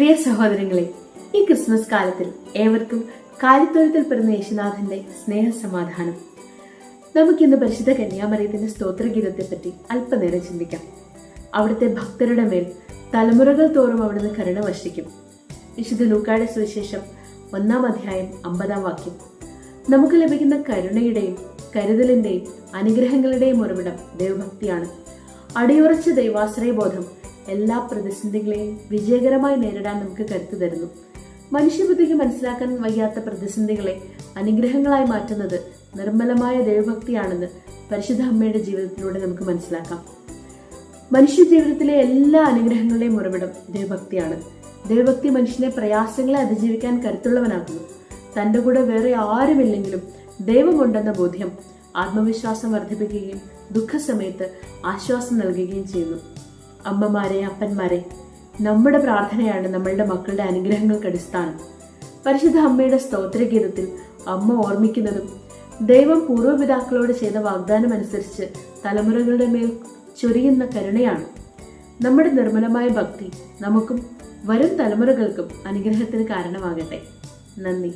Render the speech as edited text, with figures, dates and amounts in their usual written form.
പ്രിയ സഹോദരങ്ങളെ, ഈ ക്രിസ്മസ് കാലത്തിൽ ഏവർക്കും കാലിത്തൊഴുത്തിൽ പിറന്ന യേശുനാഥന്റെ സ്നേഹസമാധാനം. നമുക്കിന്ന് പരിശുദ്ധ കന്യാമറിയത്തിന്റെ സ്തോത്രഗീതത്തെപ്പറ്റി അല്പനേരം ചിന്തിക്കാം. അവിടുത്തെ ഭക്തരുടെ മേൽ തലമുറകൾ തോറും അവിടുന്ന് കരുണ വർഷിക്കും. വിശുദ്ധ ലൂക്കായുടെ സുവിശേഷം 1-ാം അധ്യായം 50-ാം വാക്യം. നമുക്ക് ലഭിക്കുന്ന കരുണയുടെയും കരുതലിന്റെയും അനുഗ്രഹങ്ങളുടെയും ഉറവിടം ദൈവഭക്തിയാണ്. അടിയുറച്ച ദൈവാശ്രയബോധം എല്ലാ പ്രതിസന്ധികളെയും വിജയകരമായി നേരിടാൻ നമുക്ക് കരുത്തു തരുന്നു. മനുഷ്യബുദ്ധിക്ക് മനസ്സിലാക്കാൻ വയ്യാത്ത പ്രതിസന്ധികളെ അനുഗ്രഹങ്ങളായി മാറ്റുന്നത് നിർമ്മലമായ ദൈവഭക്തിയാണെന്ന് പരിശുദ്ധ അമ്മയുടെ ജീവിതത്തിലൂടെ നമുക്ക് മനസ്സിലാക്കാം. മനുഷ്യ ജീവിതത്തിലെ എല്ലാ അനുഗ്രഹങ്ങളുടെയും ഉറവിടം ദൈവഭക്തിയാണ്. ദൈവഭക്തി മനുഷ്യനെ പ്രയാസങ്ങളെ അതിജീവിക്കാൻ കരുത്തുള്ളവനാക്കുന്നു. തന്റെ കൂടെ വേറെ ആരുമില്ലെങ്കിലും ദൈവമുണ്ടെന്ന ബോധ്യം ആത്മവിശ്വാസം വർദ്ധിപ്പിക്കുകയും ദുഃഖസമയത്ത് ആശ്വാസം നൽകുകയും ചെയ്യുന്നു. അമ്മമാരെ, അപ്പന്മാരെ, നമ്മുടെ പ്രാർത്ഥനയാണ് നമ്മളുടെ മക്കളുടെ അനുഗ്രഹങ്ങൾക്ക് അടിസ്ഥാനം. പരിശുദ്ധ അമ്മയുടെ സ്തോത്രഗീതത്തിൽ അമ്മ ഓർമ്മിക്കുന്നതും ദൈവം പൂർവ്വപിതാക്കളോട് ചെയ്ത വാഗ്ദാനം അനുസരിച്ച് തലമുറകളുടെ മേൽ ചൊരിയുന്ന കരുണയാണ്. നമ്മുടെ നിർമ്മലമായ ഭക്തി നമുക്കും വരും തലമുറകൾക്കും അനുഗ്രഹത്തിന് കാരണമാകട്ടെ. നന്ദി.